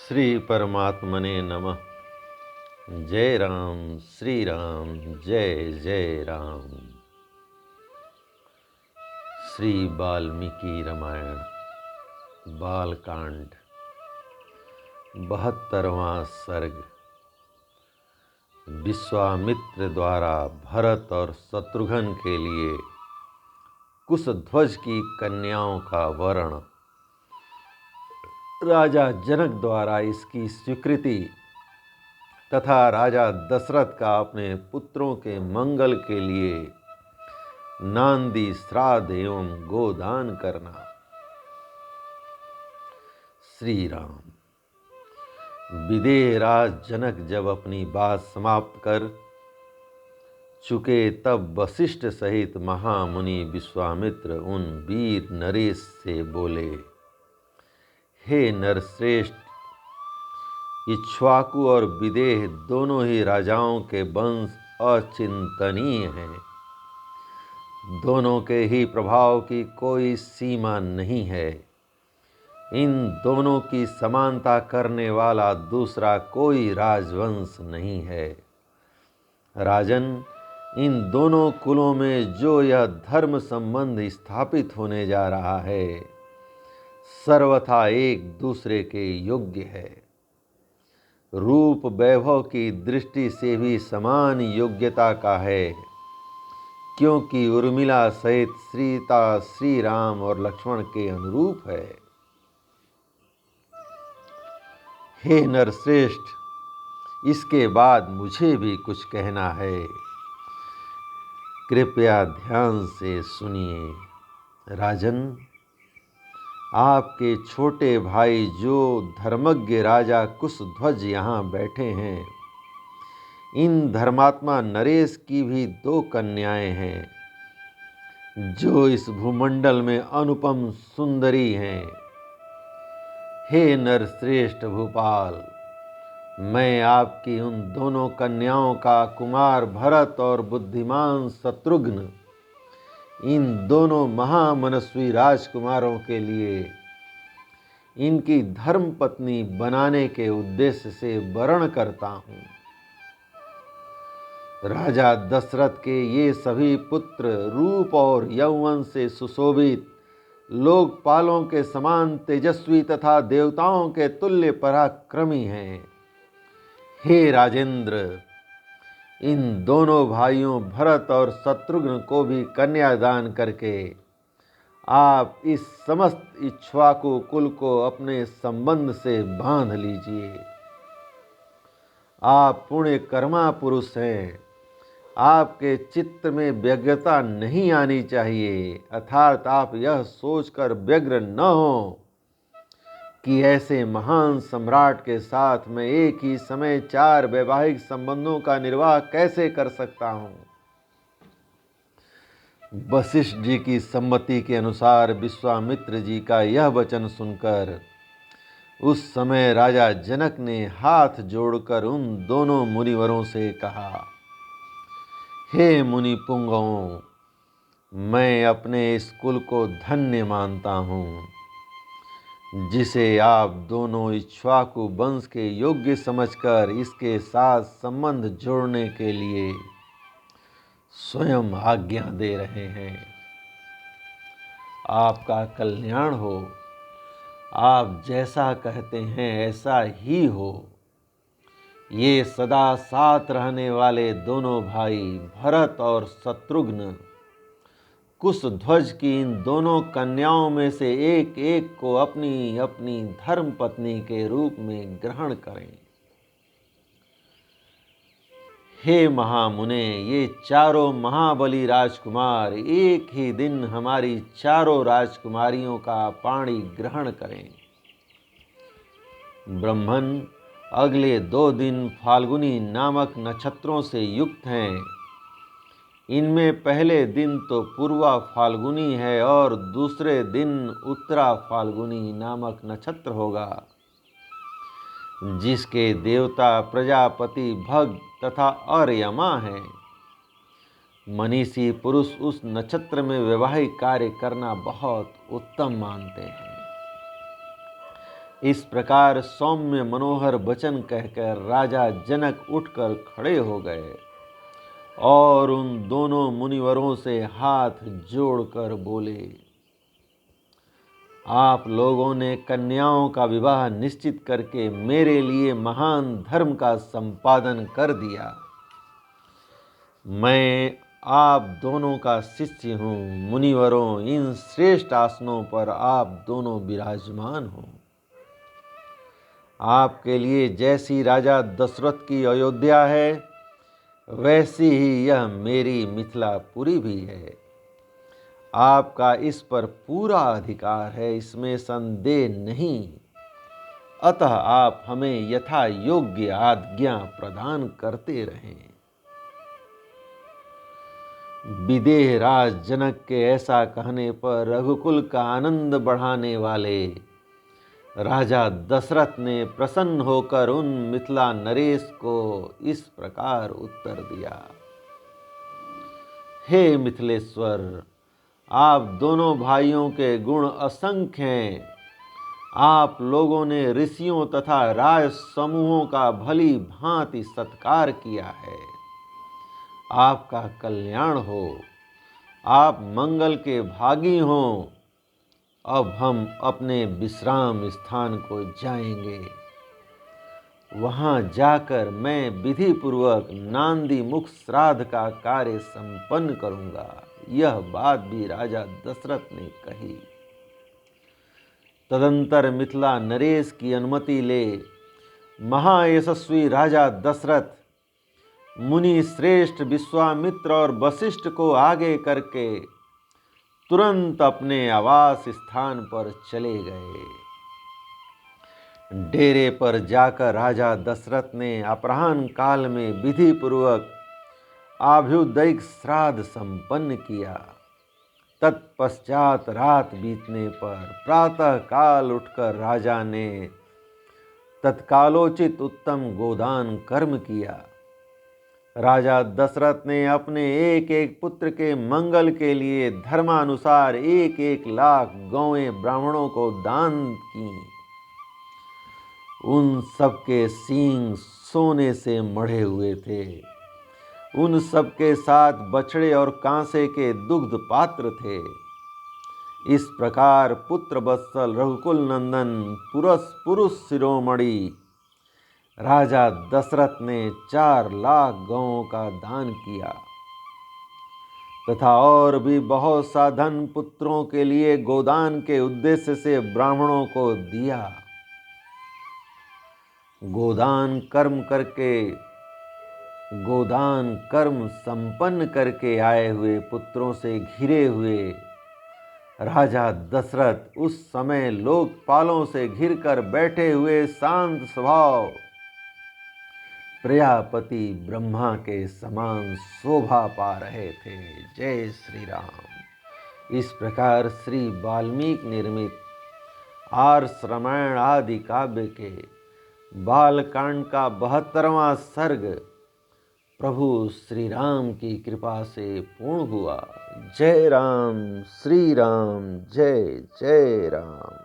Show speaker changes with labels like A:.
A: श्री परमात्मने नमः। जय राम श्री राम जय जय राम। श्री वाल्मीकि रामायण बालकांड 72वां सर्ग। विश्वामित्र द्वारा भरत और शत्रुघ्न के लिए कुशध्वज की कन्याओं का वर्ण। राजा जनक द्वारा इसकी स्वीकृति तथा राजा दशरथ का अपने पुत्रों के मंगल के लिए नांदी श्राद्ध एवं गोदान करना। श्री राम। विदेह राज जनक जब अपनी बात समाप्त कर चुके तब वशिष्ठ सहित महामुनि विश्वामित्र उन वीर नरेश से बोले, हे नरश्रेष्ठ, इक्ष्वाकु और विदेह दोनों ही राजाओं के वंश अचिंतनीय हैं। दोनों के ही प्रभाव की कोई सीमा नहीं है। इन दोनों की समानता करने वाला दूसरा कोई राजवंश नहीं है। राजन, इन दोनों कुलों में जो यह धर्म संबंध स्थापित होने जा रहा है सर्वथा एक दूसरे के योग्य है। रूप वैभव की दृष्टि से भी समान योग्यता का है, क्योंकि उर्मिला सहित सीता श्री राम और लक्ष्मण के अनुरूप है। हे नरश्रेष्ठ, इसके बाद मुझे भी कुछ कहना है, कृपया ध्यान से सुनिए। राजन, आपके छोटे भाई जो धर्मज्ञ राजा कुशध्वज यहाँ बैठे हैं, इन धर्मात्मा नरेश की भी 2 कन्याएं हैं जो इस भूमंडल में अनुपम सुंदरी हैं। हे नरश्रेष्ठ भूपाल, मैं आपकी उन दोनों कन्याओं का कुमार भरत और बुद्धिमान शत्रुघ्न, इन दोनों महामनस्वी राजकुमारों के लिए इनकी धर्म पत्नी बनाने के उद्देश्य से वरण करता हूँ। राजा दशरथ के ये सभी पुत्र रूप और यौवन से सुशोभित, लोकपालों के समान तेजस्वी तथा देवताओं के तुल्य पराक्रमी हैं। हे राजेंद्र, इन दोनों भाइयों भरत और शत्रुघ्न को भी कन्यादान करके आप इस समस्त इक्ष्वाकु कुल को अपने संबंध से बांध लीजिए। आप पुण्य कर्मा पुरुष हैं। आपके चित्त में व्यग्रता नहीं आनी चाहिए, अर्थात आप यह सोचकर व्यग्र न हो कि ऐसे महान सम्राट के साथ मैं एक ही समय 4 वैवाहिक संबंधों का निर्वाह कैसे कर सकता हूँ। वशिष्ठ जी की सम्मति के अनुसार विश्वामित्र जी का यह वचन सुनकर उस समय राजा जनक ने हाथ जोड़कर उन दोनों मुनिवरों से कहा, हे मुनि पुंगवों, मैं अपने इस कुल को धन्य मानता हूँ जिसे आप दोनों इक्ष्वाकु वंश के योग्य समझकर इसके साथ संबंध जोड़ने के लिए स्वयं आज्ञा दे रहे हैं। आपका कल्याण हो। आप जैसा कहते हैं ऐसा ही हो। ये सदा साथ रहने वाले दोनों भाई भरत और शत्रुघ्न कुशध्वज की इन दोनों कन्याओं में से एक एक को अपनी अपनी धर्म पत्नी के रूप में ग्रहण करें। हे महामुने, ये चारों महाबली राजकुमार एक ही दिन हमारी चारों राजकुमारियों का पाणी ग्रहण करें। ब्रह्मन अगले 2 दिन फाल्गुनी नामक नक्षत्रों से युक्त हैं। इनमें पहले दिन तो पूर्वा फाल्गुनी है और दूसरे दिन उत्तरा फाल्गुनी नामक नक्षत्र होगा, जिसके देवता प्रजापति भग तथा अर्यमा हैं। मनीषी पुरुष उस नक्षत्र में वैवाहिक कार्य करना बहुत उत्तम मानते हैं। इस प्रकार सौम्य मनोहर वचन कहकर राजा जनक उठकर खड़े हो गए और उन दोनों मुनिवरों से हाथ जोड़कर बोले, आप लोगों ने कन्याओं का विवाह निश्चित करके मेरे लिए महान धर्म का संपादन कर दिया। मैं आप दोनों का शिष्य हूँ। मुनिवरों, इन श्रेष्ठ आसनों पर आप दोनों विराजमान हो। आपके लिए जैसी राजा दशरथ की अयोध्या है, वैसी ही यह मेरी मिथिलापुरी भी है। आपका इस पर पूरा अधिकार है, इसमें संदेह नहीं। अतः आप हमें यथा योग्य आज्ञा प्रदान करते रहें। विदेह राज जनक के ऐसा कहने पर रघुकुल का आनंद बढ़ाने वाले राजा दशरथ ने प्रसन्न होकर उन मिथिला नरेश को इस प्रकार उत्तर दिया, हे मिथिलेश्वर, आप दोनों भाइयों के गुण असंख्य हैं। आप लोगों ने ऋषियों तथा राज समूहों का भली भांति सत्कार किया है। आपका कल्याण हो, आप मंगल के भागी हों। अब हम अपने विश्राम स्थान को जाएंगे। वहां जाकर मैं विधि पूर्वक नांदी मुख श्राद्ध का कार्य संपन्न करूंगा। यह बात भी राजा दशरथ ने कही। तदंतर मिथिला नरेश की अनुमति ले महायशस्वी राजा दशरथ मुनि श्रेष्ठ विश्वामित्र और वशिष्ठ को आगे करके तुरंत अपने आवास स्थान पर चले गए। डेरे पर जाकर राजा दशरथ ने अपराह्न काल में विधि पूर्वक आभ्युदयिक श्राद्ध संपन्न किया। तत्पश्चात रात बीतने पर प्रातः काल उठकर राजा ने तत्कालोचित उत्तम गोदान कर्म किया। राजा दशरथ ने अपने एक एक पुत्र के मंगल के लिए धर्मानुसार 1-1 लाख गौएं ब्राह्मणों को दान की। उन सबके सींग सोने से मढ़े हुए थे। उन सबके साथ बछड़े और कांसे के दुग्ध पात्र थे। इस प्रकार पुत्र वत्सल रघुकुल नंदन पुरुष शिरोमणि राजा दशरथ ने 4 लाख गौओं का दान किया तथा और भी बहुत सा धन पुत्रों के लिए गोदान के उद्देश्य से ब्राह्मणों को दिया। गोदान कर्म संपन्न करके आए हुए पुत्रों से घिरे हुए राजा दशरथ उस समय लोकपालों से घिरकर बैठे हुए शांत स्वभाव प्रजापति ब्रह्मा के समान शोभा पा रहे थे। जय श्री राम। इस प्रकार श्री वाल्मीकि निर्मित आर्ष रामायण आदि काव्य के बालकांड का 72वां सर्ग प्रभु श्री राम की कृपा से पूर्ण हुआ। जय राम, श्री राम, जय जय राम।